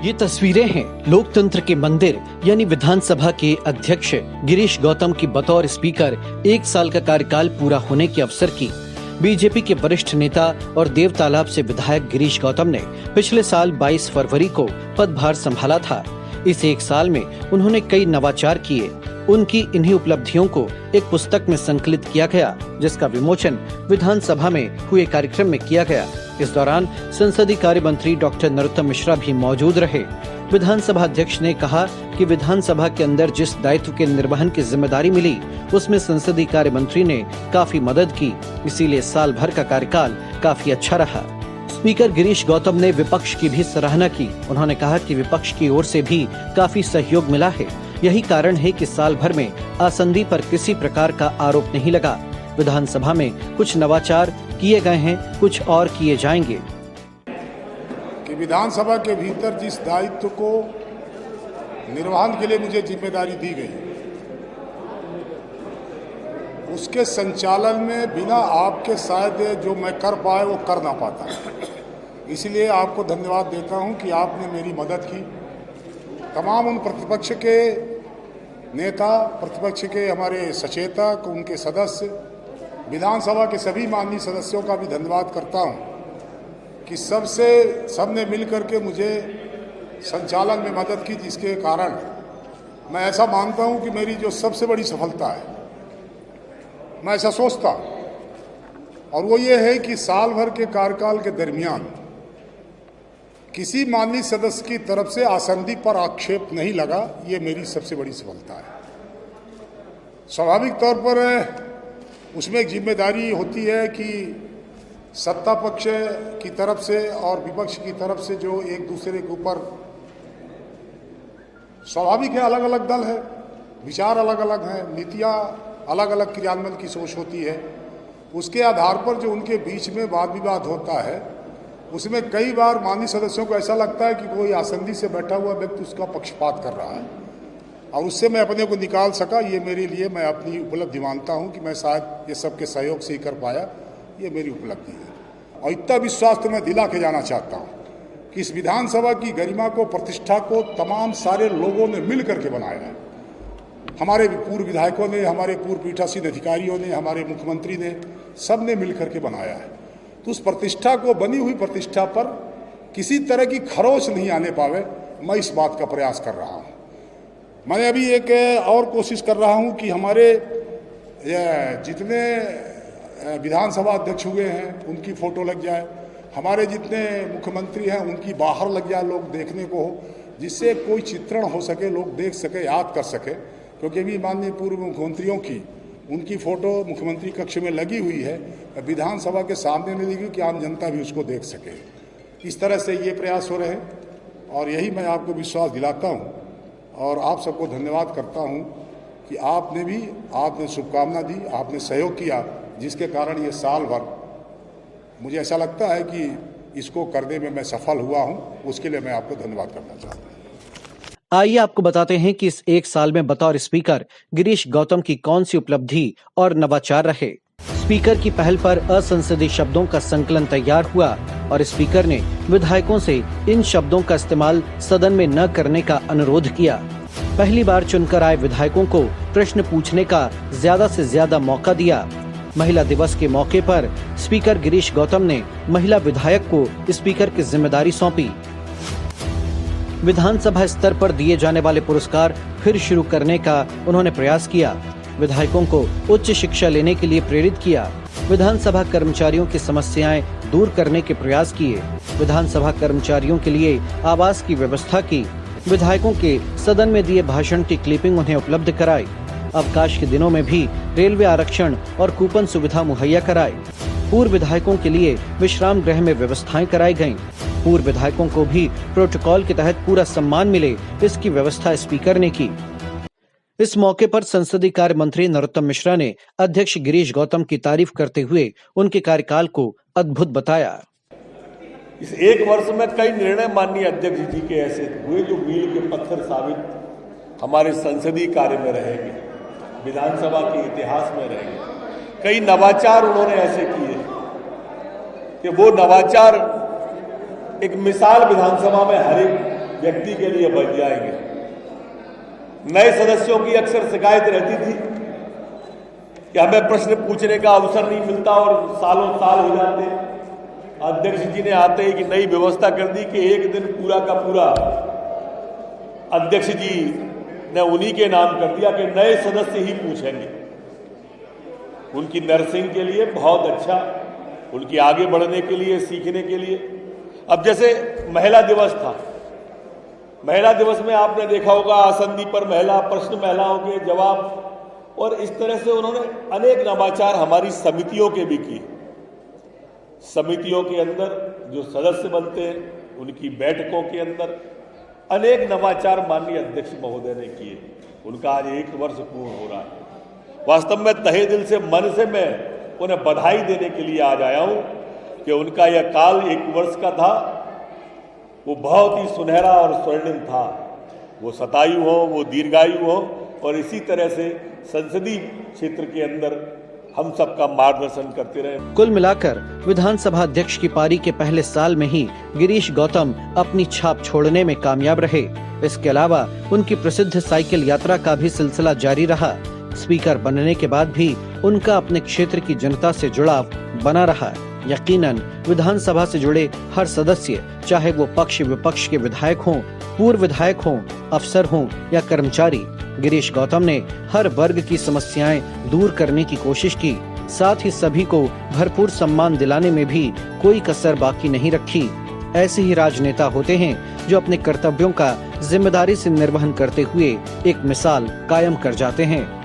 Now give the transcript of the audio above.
ये तस्वीरें हैं लोकतंत्र के मंदिर यानी विधानसभा के अध्यक्ष गिरीश गौतम की बतौर स्पीकर 1 साल का कार्यकाल पूरा होने के अवसर की। बीजेपी के वरिष्ठ नेता और देवतालाब से विधायक गिरीश गौतम ने पिछले साल 22 फरवरी को पदभार संभाला था। इस 1 साल में उन्होंने कई नवाचार किए। उनकी इन्हीं उपलब्धियों को एक पुस्तक में संकलित किया गया, जिसका विमोचन विधानसभा में हुए कार्यक्रम में किया गया। इस दौरान संसदीय कार्य मंत्री डॉक्टर नरोत्तम मिश्रा भी मौजूद रहे। विधानसभा अध्यक्ष ने कहा कि विधानसभा के अंदर जिस दायित्व के निर्वहन की जिम्मेदारी मिली, उसमें संसदीय कार्य मंत्री ने काफी मदद की, इसीलिए साल भर का कार्यकाल काफी अच्छा रहा। स्पीकर गिरीश गौतम ने विपक्ष की भी सराहना की। उन्होंने कहा कि विपक्ष की ओर से भी काफी सहयोग मिला है। यही कारण है कि साल भर में आसंदी पर किसी प्रकार का आरोप नहीं लगा। विधानसभा में कुछ नवाचार किए गए हैं, कुछ और किए जाएंगे। कि विधानसभा के भीतर जिस दायित्व को निर्वहन के लिए मुझे जिम्मेदारी दी गई, उसके संचालन में बिना आपके शायद जो मैं कर पाए वो कर ना पाता। इसलिए आपको धन्यवाद देता हूं कि आपने मेरी मदद की। तमाम उन प्रतिपक्ष के नेता, प्रतिपक्ष के हमारे सचेतक, उनके सदस्य, विधानसभा के सभी माननीय सदस्यों का भी धन्यवाद करता हूं कि सबने मिल करके मुझे संचालन में मदद की, जिसके कारण मैं ऐसा मानता हूं कि मेरी जो सबसे बड़ी सफलता है, मैं ऐसा सोचता हूं, और वो ये है कि साल भर के कार्यकाल के दरमियान किसी माननीय सदस्य की तरफ से आसंदी पर आक्षेप नहीं लगा। ये मेरी सबसे बड़ी सफलता है। स्वाभाविक तौर पर उसमें एक जिम्मेदारी होती है कि सत्ता पक्ष की तरफ से और विपक्ष की तरफ से जो एक दूसरे के ऊपर, स्वाभाविक है, अलग अलग दल है, विचार अलग अलग हैं, नीतियां अलग अलग क्रियान्वयन की सोच होती है। उसके आधार पर जो उनके बीच में वाद विवाद होता है, उसमें कई बार माननीय सदस्यों को ऐसा लगता है कि कोई आसंदी से बैठा हुआ व्यक्ति उसका पक्षपात कर रहा है, और उससे मैं अपने को निकाल सका। ये मेरे लिए, मैं अपनी उपलब्धि मानता हूं कि मैं शायद ये सबके सहयोग से ही कर पाया। ये मेरी उपलब्धि है। और इतना विश्वास तो मैं दिला के जाना चाहता हूं कि इस विधानसभा की गरिमा को, प्रतिष्ठा को तमाम सारे लोगों ने मिल करके बनाया है। हमारे पूर्व विधायकों ने, हमारे पूर्व पीठासीन अधिकारियों ने, हमारे मुख्यमंत्री ने, सब ने मिल करके बनाया है। तो उस प्रतिष्ठा को, बनी हुई प्रतिष्ठा पर किसी तरह की खरोच नहीं आने पावे, मैं इस बात का प्रयास कर रहा हूं। मैं अभी एक और कोशिश कर रहा हूं कि हमारे जितने विधानसभा अध्यक्ष हुए हैं उनकी फोटो लग जाए, हमारे जितने मुख्यमंत्री हैं उनकी बाहर लग जाए, लोग देखने को हो, जिससे कोई चित्रण हो सके, लोग देख सके, याद कर सके। क्योंकि अभी माननीय पूर्व मुख्यमंत्रियों की उनकी फोटो मुख्यमंत्री कक्ष में लगी हुई है, विधानसभा के सामने नहीं लगी कि आम जनता भी उसको देख सके। इस तरह से ये प्रयास हो रहे हैं, और यही मैं आपको विश्वास दिलाता हूं और आप सबको धन्यवाद करता हूं कि आपने शुभकामना दी, आपने सहयोग किया, जिसके कारण ये साल भर मुझे ऐसा लगता है कि इसको करने में मैं सफल हुआ हूं। उसके लिए मैं आपको धन्यवाद करना चाहता हूं। आइए आपको बताते हैं कि इस 1 साल में बतौर स्पीकर गिरीश गौतम की कौन सी उपलब्धि और नवाचार रहे। स्पीकर की पहल पर असंसदीय शब्दों का संकलन तैयार हुआ और स्पीकर ने विधायकों से इन शब्दों का इस्तेमाल सदन में न करने का अनुरोध किया। पहली बार चुनकर आए विधायकों को प्रश्न पूछने का ज्यादा से ज्यादा मौका दिया। महिला दिवस के मौके पर स्पीकर गिरीश गौतम ने महिला विधायक को स्पीकर की जिम्मेदारी सौंपी। विधानसभा स्तर पर दिए जाने वाले पुरस्कार फिर शुरू करने का उन्होंने प्रयास किया। विधायकों को उच्च शिक्षा लेने के लिए प्रेरित किया। विधानसभा कर्मचारियों की समस्याएं दूर करने के प्रयास किए। विधानसभा कर्मचारियों के लिए आवास की व्यवस्था की। विधायकों के सदन में दिए भाषण की क्लिपिंग उन्हें उपलब्ध कराई। अवकाश के दिनों में भी रेलवे आरक्षण और कूपन सुविधा मुहैया कराई। पूर्व विधायकों के लिए विश्राम गृह में व्यवस्थाएं कराई गयीं। पूर्व विधायकों को भी प्रोटोकॉल के तहत पूरा सम्मान मिले, इसकी व्यवस्था स्पीकर ने की। इस मौके पर संसदीय कार्य मंत्री नरोत्तम मिश्रा ने अध्यक्ष गिरीश गौतम की तारीफ करते हुए उनके कार्यकाल को अद्भुत बताया। इस 1 वर्ष में कई निर्णय माननीय अध्यक्ष जी के ऐसे हुए जो मील के पत्थर साबित हमारे संसदीय कार्य में रहेंगे, विधानसभा के इतिहास में रहेंगे। कई नवाचार उन्होंने ऐसे किए कि वो नवाचार एक मिसाल विधानसभा में हर एक व्यक्ति के लिए बन जाएंगे। नए सदस्यों की अक्सर शिकायत रहती थी कि हमें प्रश्न पूछने का अवसर नहीं मिलता और सालों साल हो जाते। अध्यक्ष जी ने आते ही कि नई व्यवस्था कर दी कि एक दिन पूरा का पूरा अध्यक्ष जी ने उन्हीं के नाम कर दिया कि नए सदस्य ही पूछेंगे। उनकी नर्सिंग के लिए बहुत अच्छा, उनकी आगे बढ़ने के लिए, सीखने के लिए। अब जैसे महिला दिवस था, महिला दिवस में आपने देखा होगा आसंदी पर महिला, प्रश्न महिलाओं के जवाब, और इस तरह से उन्होंने अनेक नवाचार हमारी समितियों के भी किए। समितियों के अंदर जो सदस्य बनते हैं उनकी बैठकों के अंदर अनेक नवाचार माननीय अध्यक्ष महोदय ने किए। उनका आज 1 वर्ष पूर्ण हो रहा है। वास्तव में तहे दिल से, मन से मैं उन्हें बधाई देने के लिए आज आया हूं कि उनका यह काल 1 वर्ष का था, वो बहुत ही सुनहरा और स्वर्णिम था। वो शतायु हो, वो दीर्घायु हो, और इसी तरह से संसदीय क्षेत्र के अंदर हम सबका मार्गदर्शन करते रहे। कुल मिलाकर विधानसभा अध्यक्ष की पारी के पहले साल में ही गिरीश गौतम अपनी छाप छोड़ने में कामयाब रहे। इसके अलावा उनकी प्रसिद्ध साइकिल यात्रा का भी सिलसिला जारी रहा। स्पीकर बनने के बाद भी उनका अपने क्षेत्र की जनता से जुड़ाव बना रहा। यकीनन विधानसभा से जुड़े हर सदस्य, चाहे वो पक्ष विपक्ष के विधायक हों, पूर्व विधायक हों, अफसर हों या कर्मचारी, गिरीश गौतम ने हर वर्ग की समस्याएं दूर करने की कोशिश की। साथ ही सभी को भरपूर सम्मान दिलाने में भी कोई कसर बाकी नहीं रखी। ऐसे ही राजनेता होते हैं जो अपने कर्तव्यों का जिम्मेदारी से निर्वहन करते हुए एक मिसाल कायम कर जाते हैं।